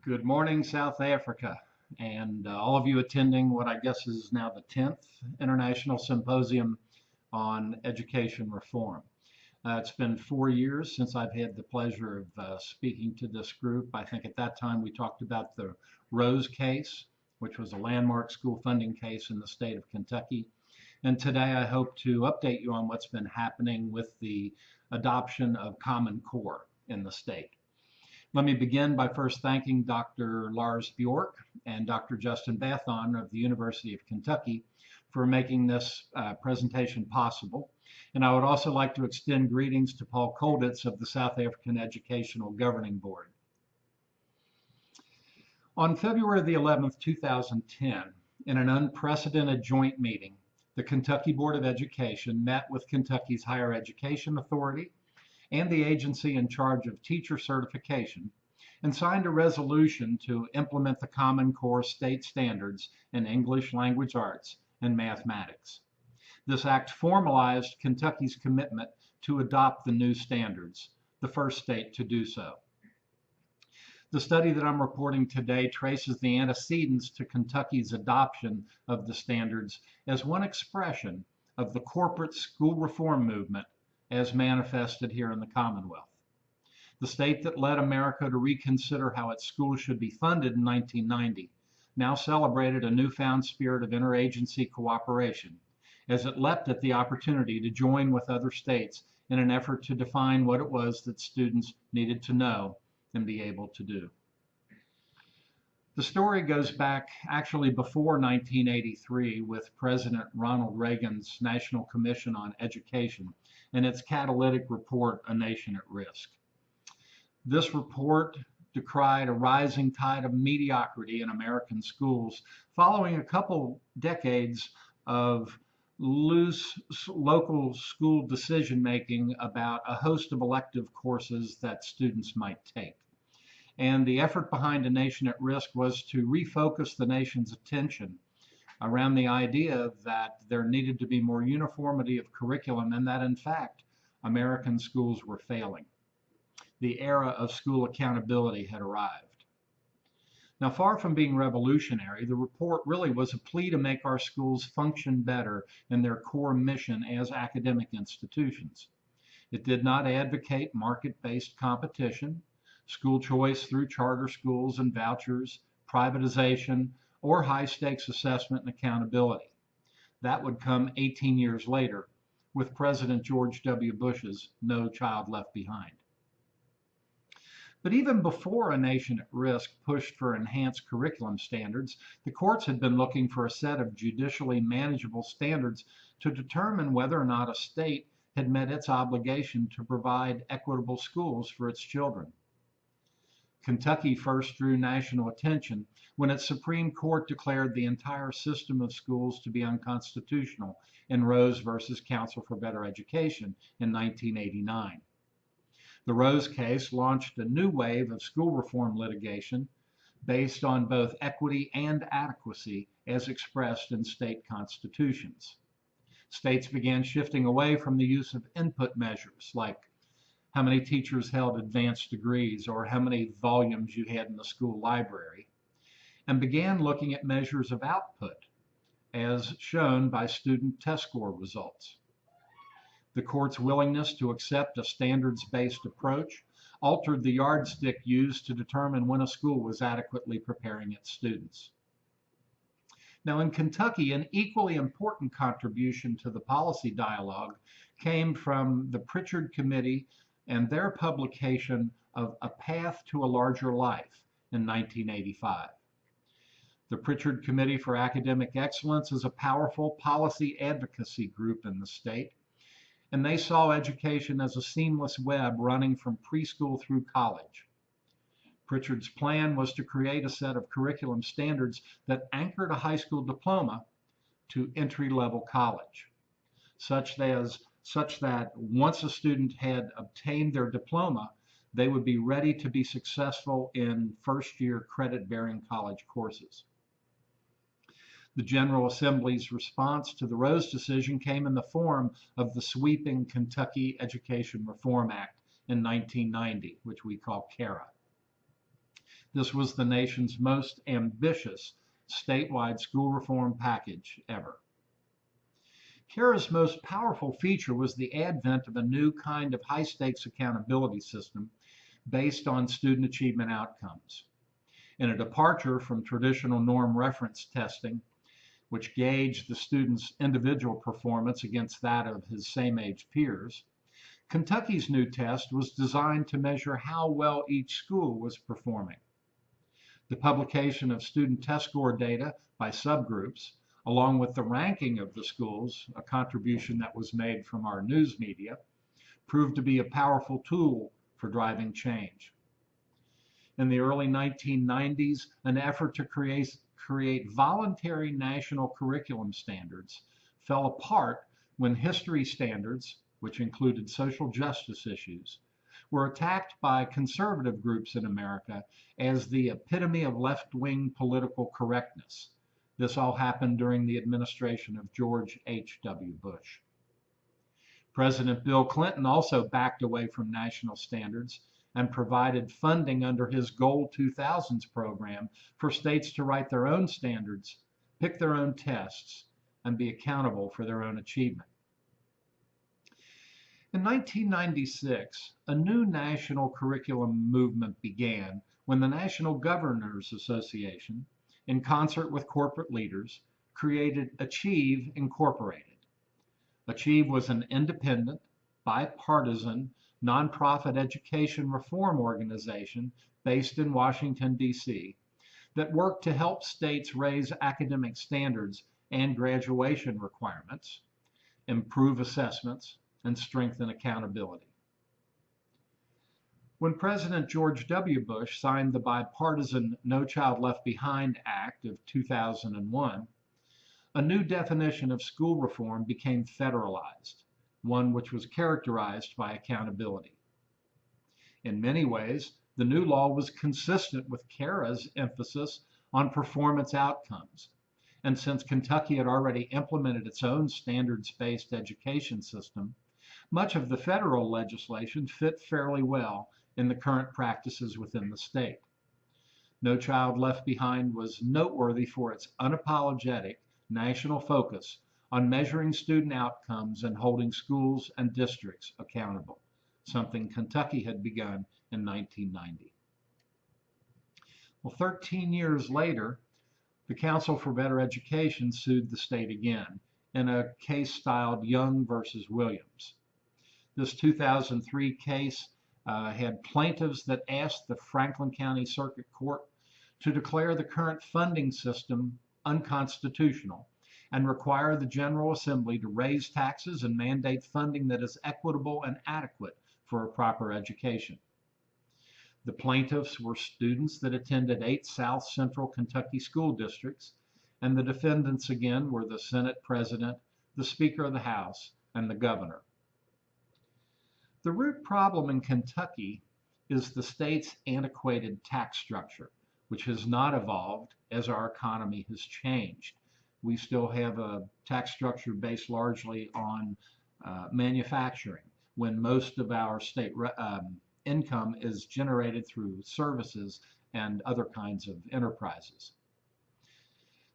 Good morning, South Africa, and all of you attending what I guess is now the 10th International Symposium on Education Reform. It's been 4 years since I've had the pleasure of speaking to this group. I think at that time we talked about the Rose case, which was a landmark school funding case in the state of Kentucky. And today I hope to update you on what's been happening with the adoption of Common Core in the state. Let me begin by first thanking Dr. Lars Bjork and Dr. Justin Bathon of the University of Kentucky for making this presentation possible. And I would also like to extend greetings to Paul Kolditz of the South African Educational Governing Board. On February the 11th, 2010, in an unprecedented joint meeting, the Kentucky Board of Education met with Kentucky's Higher Education Authority and the agency in charge of teacher certification, and signed a resolution to implement the Common Core state standards in English language arts and mathematics. This act formalized Kentucky's commitment to adopt the new standards, the first state to do so. The study that I'm reporting today traces the antecedents to Kentucky's adoption of the standards as one expression of the corporate school reform movement as manifested here in the Commonwealth. The state that led America to reconsider how its schools should be funded in 1990 now celebrated a newfound spirit of interagency cooperation as it leapt at the opportunity to join with other states in an effort to define what it was that students needed to know and be able to do. The story goes back actually before 1983 with President Ronald Reagan's National Commission on Education and its catalytic report, A Nation at Risk. This report decried a rising tide of mediocrity in American schools following a couple decades of loose local school decision-making about a host of elective courses that students might take. And the effort behind A Nation at Risk was to refocus the nation's attention around the idea that there needed to be more uniformity of curriculum and that, in fact, American schools were failing. The era of school accountability had arrived. Now, far from being revolutionary, the report really was a plea to make our schools function better in their core mission as academic institutions. It did not advocate market-based competition, school choice through charter schools and vouchers, privatization, or high-stakes assessment and accountability. That would come 18 years later with President George W. Bush's No Child Left Behind. But even before A Nation at Risk pushed for enhanced curriculum standards, the courts had been looking for a set of judicially manageable standards to determine whether or not a state had met its obligation to provide equitable schools for its children. Kentucky first drew national attention when its Supreme Court declared the entire system of schools to be unconstitutional in Rose versus Council for Better Education in 1989. The Rose case launched a new wave of school reform litigation based on both equity and adequacy as expressed in state constitutions. States began shifting away from the use of input measures like how many teachers held advanced degrees or how many volumes you had in the school library, and began looking at measures of output as shown by student test score results. The court's willingness to accept a standards-based approach altered the yardstick used to determine when a school was adequately preparing its students. Now in Kentucky, an equally important contribution to the policy dialogue came from the Pritchard Committee and their publication of A Path to a Larger Life in 1985. The Pritchard Committee for Academic Excellence is a powerful policy advocacy group in the state, and they saw education as a seamless web running from preschool through college. Pritchard's plan was to create a set of curriculum standards that anchored a high school diploma to entry-level college, such that once a student had obtained their diploma, they would be ready to be successful in first-year credit-bearing college courses. The General Assembly's response to the Rose decision came in the form of the sweeping Kentucky Education Reform Act in 1990, which we call KERA. This was the nation's most ambitious statewide school reform package ever. KERA's most powerful feature was the advent of a new kind of high-stakes accountability system based on student achievement outcomes. In a departure from traditional norm reference testing, which gauged the student's individual performance against that of his same-age peers, Kentucky's new test was designed to measure how well each school was performing. The publication of student test score data by subgroups, along with the ranking of the schools, a contribution that was made from our news media, proved to be a powerful tool for driving change. In the early 1990s, an effort to create voluntary national curriculum standards fell apart when history standards, which included social justice issues, were attacked by conservative groups in America as the epitome of left-wing political correctness. This all happened during the administration of George H.W. Bush. President Bill Clinton also backed away from national standards and provided funding under his Goal 2000s program for states to write their own standards, pick their own tests, and be accountable for their own achievement. In 1996, a new national curriculum movement began when the National Governors Association, in concert with corporate leaders, created Achieve Incorporated. Achieve was an independent, bipartisan, nonprofit education reform organization based in Washington, D.C., that worked to help states raise academic standards and graduation requirements, improve assessments, and strengthen accountability. When President George W. Bush signed the bipartisan No Child Left Behind Act of 2001, a new definition of school reform became federalized, one which was characterized by accountability. In many ways, the new law was consistent with KERA's emphasis on performance outcomes, and since Kentucky had already implemented its own standards-based education system, much of the federal legislation fit fairly well in the current practices within the state. No Child Left Behind was noteworthy for its unapologetic national focus on measuring student outcomes and holding schools and districts accountable, something Kentucky had begun in 1990. Well, 13 years later, the Council for Better Education sued the state again in a case styled Young versus Williams. This 2003 case had plaintiffs that asked the Franklin County Circuit Court to declare the current funding system unconstitutional and require the General Assembly to raise taxes and mandate funding that is equitable and adequate for a proper education. The plaintiffs were students that attended 8 South Central Kentucky school districts, and the defendants again were the Senate President, the Speaker of the House, and the Governor. The root problem in Kentucky is the state's antiquated tax structure, which has not evolved as our economy has changed. We still have a tax structure based largely on manufacturing, when most of our state income is generated through services and other kinds of enterprises.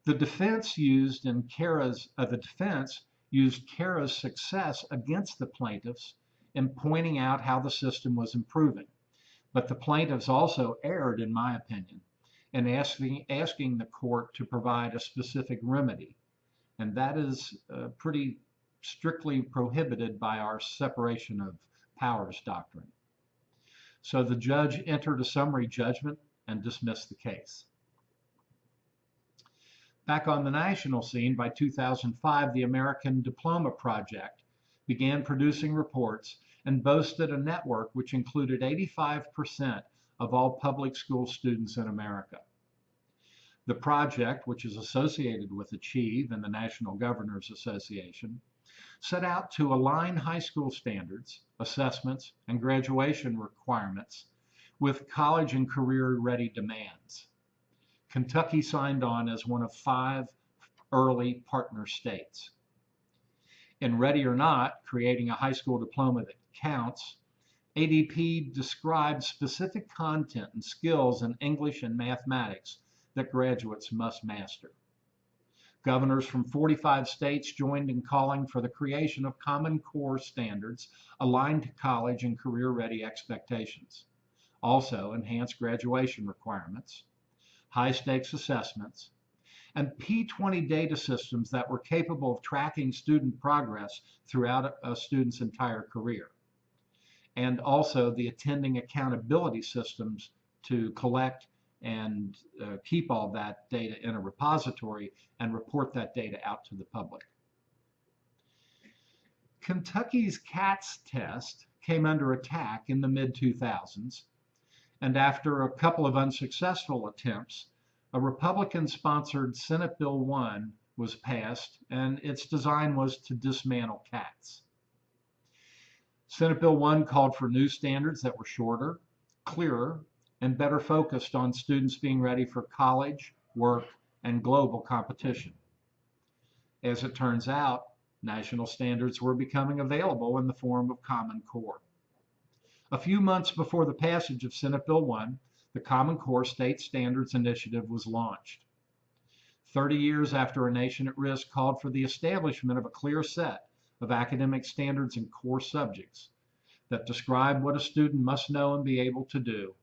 The defense used KERA's success against the plaintiffs in pointing out how the system was improving. But the plaintiffs also erred, in my opinion, in asking the court to provide a specific remedy. And that is pretty strictly prohibited by our separation of powers doctrine. So the judge entered a summary judgment and dismissed the case. Back on the national scene, by 2005, the American Diploma Project began producing reports and boasted a network which included 85% of all public school students in America. The project, which is associated with Achieve and the National Governors Association, set out to align high school standards, assessments, and graduation requirements with college and career-ready demands. Kentucky signed on as one of 5 early partner states. In Ready or Not, Creating a High School Diploma That Counts, ADP describes specific content and skills in English and mathematics that graduates must master. Governors from 45 states joined in calling for the creation of Common Core standards aligned to college and career-ready expectations. Also, enhanced graduation requirements, high-stakes assessments, and P20 data systems that were capable of tracking student progress throughout a student's entire career. And also the attending accountability systems to collect and keep all that data in a repository and report that data out to the public. Kentucky's CATS test came under attack in the mid-2000s, and after a couple of unsuccessful attempts, a Republican-sponsored Senate Bill 1 was passed, and its design was to dismantle CATS. Senate Bill 1 called for new standards that were shorter, clearer, and better focused on students being ready for college, work, and global competition. As it turns out, national standards were becoming available in the form of Common Core. A few months before the passage of Senate Bill 1, the Common Core State Standards Initiative was launched. 30 years after A Nation at Risk called for the establishment of a clear set of academic standards and core subjects that describe what a student must know and be able to do,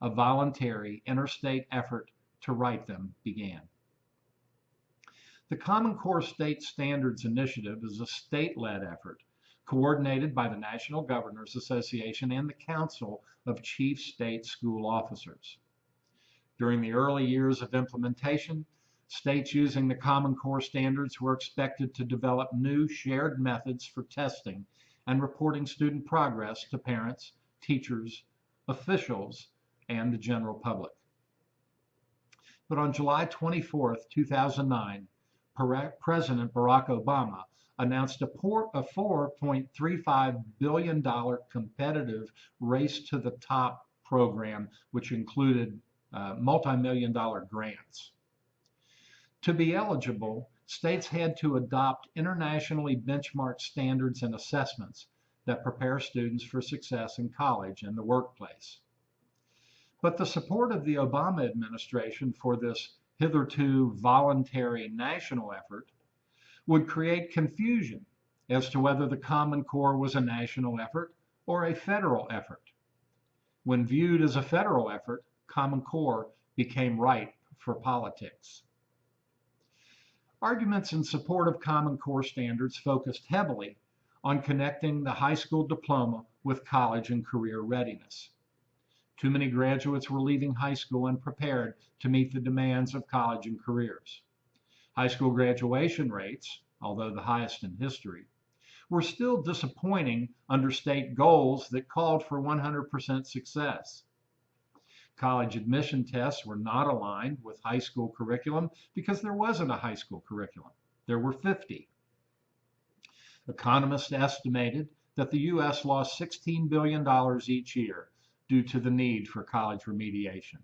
a voluntary interstate effort to write them began. The Common Core State Standards Initiative is a state-led effort coordinated by the National Governors Association and the Council of Chief State School Officers. During the early years of implementation, states using the Common Core standards were expected to develop new shared methods for testing and reporting student progress to parents, teachers, officials, and the general public. But on July 24, 2009, President Barack Obama announced a $4.35 billion competitive Race to the Top program, which included multi-million-dollar grants. To be eligible, states had to adopt internationally benchmarked standards and assessments that prepare students for success in college and the workplace. But the support of the Obama administration for this hitherto voluntary national effort would create confusion as to whether the Common Core was a national effort or a federal effort. When viewed as a federal effort, Common Core became ripe for politics. Arguments in support of Common Core standards focused heavily on connecting the high school diploma with college and career readiness. Too many graduates were leaving high school unprepared to meet the demands of college and careers. High school graduation rates, although the highest in history, were still disappointing under state goals that called for 100% success. College admission tests were not aligned with high school curriculum because there wasn't a high school curriculum. There were 50. Economists estimated that the U.S. lost $16 billion each year due to the need for college remediation.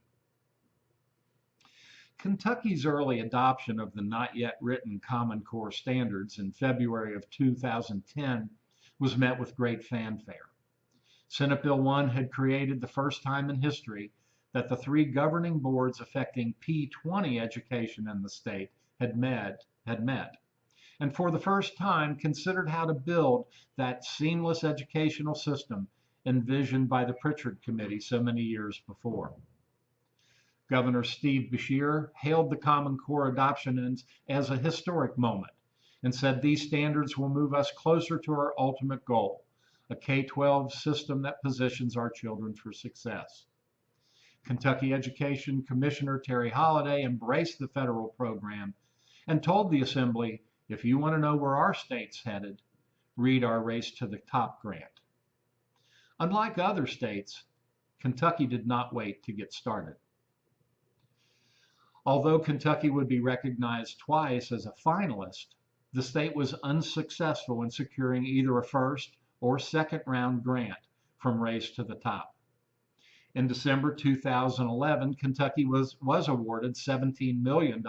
Kentucky's early adoption of the not yet written Common Core standards in February of 2010 was met with great fanfare. Senate Bill 1 had created the first time in history that the three governing boards affecting P20 education in the state had met, and for the first time considered how to build that seamless educational system envisioned by the Pritchard Committee so many years before. Governor Steve Beshear hailed the Common Core adoption as a historic moment and said these standards will move us closer to our ultimate goal, a K-12 system that positions our children for success. Kentucky Education Commissioner Terry Holliday embraced the federal program and told the Assembly, if you want to know where our state's headed, read our Race to the Top grant. Unlike other states, Kentucky did not wait to get started. Although Kentucky would be recognized twice as a finalist, the state was unsuccessful in securing either a first or second round grant from Race to the Top. In December 2011, Kentucky was awarded $17 million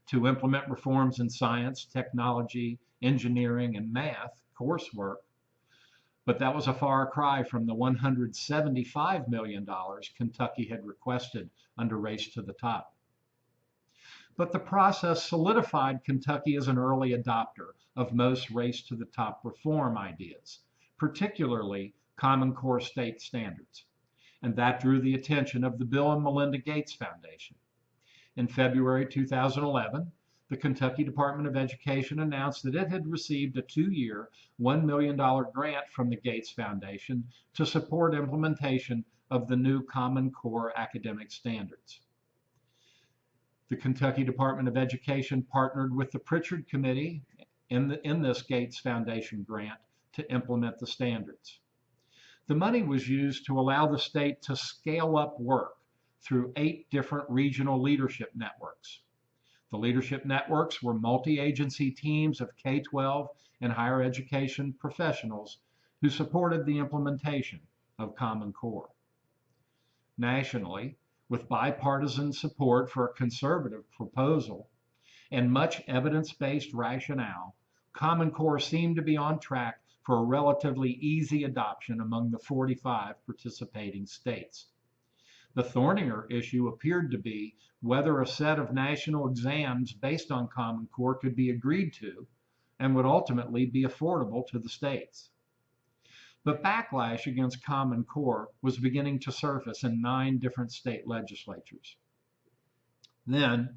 to implement reforms in science, technology, engineering, and math coursework. But that was a far cry from the $175 million Kentucky had requested under Race to the Top. But the process solidified Kentucky as an early adopter of most Race to the Top reform ideas, particularly Common Core state standards. And that drew the attention of the Bill and Melinda Gates Foundation. In February 2011, the Kentucky Department of Education announced that it had received a 2-year, $1 million grant from the Gates Foundation to support implementation of the new Common Core academic standards. The Kentucky Department of Education partnered with the Pritchard Committee in this Gates Foundation grant to implement the standards. The money was used to allow the state to scale up work through 8 different regional leadership networks. The leadership networks were multi-agency teams of K-12 and higher education professionals who supported the implementation of Common Core. Nationally, with bipartisan support for a conservative proposal and much evidence-based rationale, Common Core seemed to be on track for a relatively easy adoption among the 45 participating states. The thornier issue appeared to be whether a set of national exams based on Common Core could be agreed to and would ultimately be affordable to the states. But backlash against Common Core was beginning to surface in 9 different state legislatures. Then,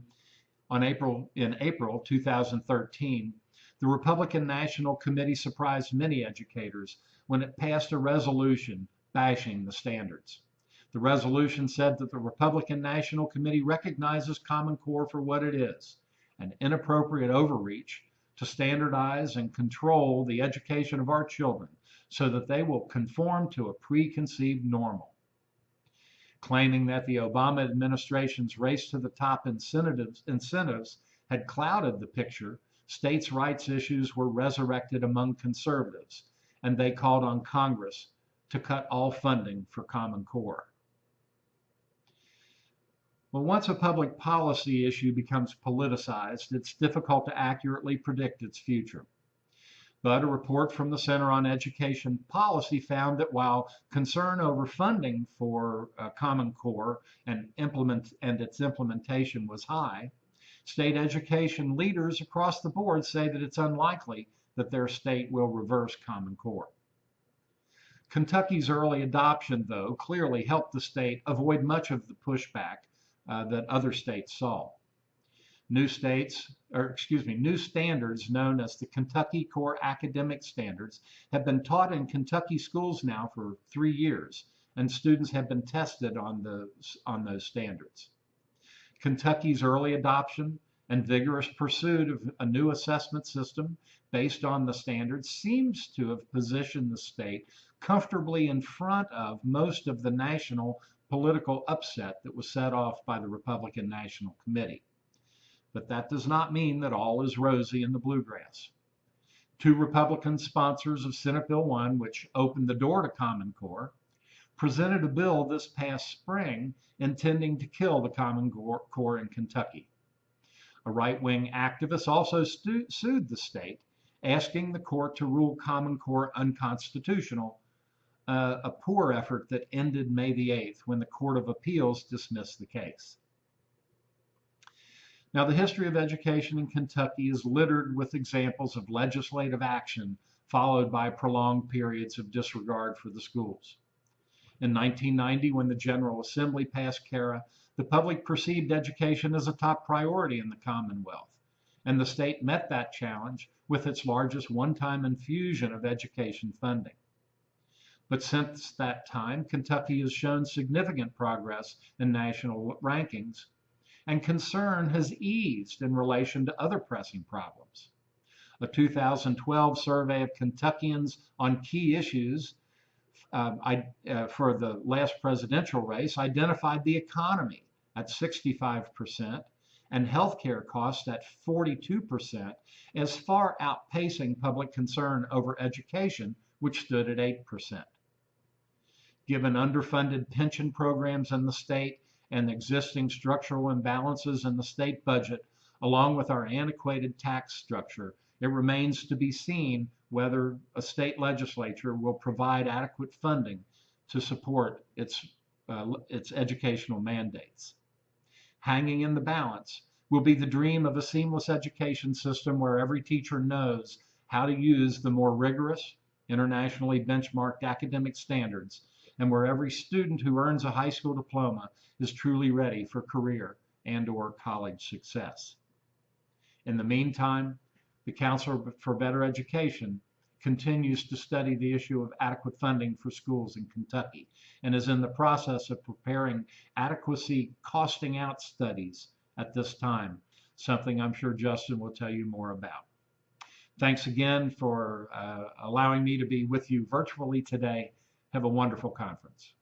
in April 2013, the Republican National Committee surprised many educators when it passed a resolution bashing the standards. The resolution said that the Republican National Committee recognizes Common Core for what it is, an inappropriate overreach to standardize and control the education of our children so that they will conform to a preconceived normal. Claiming that the Obama administration's Race to the Top incentives had clouded the picture, states' rights issues were resurrected among conservatives, and they called on Congress to cut all funding for Common Core. Well, once a public policy issue becomes politicized, it's difficult to accurately predict its future. But a report from the Center on Education Policy found that while concern over funding for Common Core and its implementation was high, state education leaders across the board say that it's unlikely that their state will reverse Common Core. Kentucky's early adoption, though, clearly helped the state avoid much of the pushback that other states saw. New standards known as the Kentucky Core Academic Standards have been taught in Kentucky schools now for 3 years, and students have been tested on those standards. Kentucky's early adoption and vigorous pursuit of a new assessment system based on the standards seems to have positioned the state comfortably in front of most of the national political upset that was set off by the Republican National Committee. But that does not mean that all is rosy in the bluegrass. 2 Republican sponsors of Senate Bill 1, which opened the door to Common Core, presented a bill this past spring intending to kill the Common Core in Kentucky. A right-wing activist also sued the state, asking the court to rule Common Core unconstitutional, a poor effort that ended May the 8th when the Court of Appeals dismissed the case. Now, the history of education in Kentucky is littered with examples of legislative action followed by prolonged periods of disregard for the schools. In 1990, when the General Assembly passed KERA, the public perceived education as a top priority in the Commonwealth, and the state met that challenge with its largest one-time infusion of education funding. But since that time, Kentucky has shown significant progress in national rankings, and concern has eased in relation to other pressing problems. A 2012 survey of Kentuckians on key issues for the last presidential race identified the economy at 65% and healthcare costs at 42% as far outpacing public concern over education, which stood at 8%. Given underfunded pension programs in the state and existing structural imbalances in the state budget, along with our antiquated tax structure, it remains to be seen whether a state legislature will provide adequate funding to support its educational mandates. Hanging in the balance will be the dream of a seamless education system where every teacher knows how to use the more rigorous, internationally benchmarked academic standards, and where every student who earns a high school diploma is truly ready for career and/or college success. In the meantime, the Council for Better Education continues to study the issue of adequate funding for schools in Kentucky and is in the process of preparing adequacy costing out studies at this time, something I'm sure Justin will tell you more about. Thanks again for allowing me to be with you virtually today. Have a wonderful conference.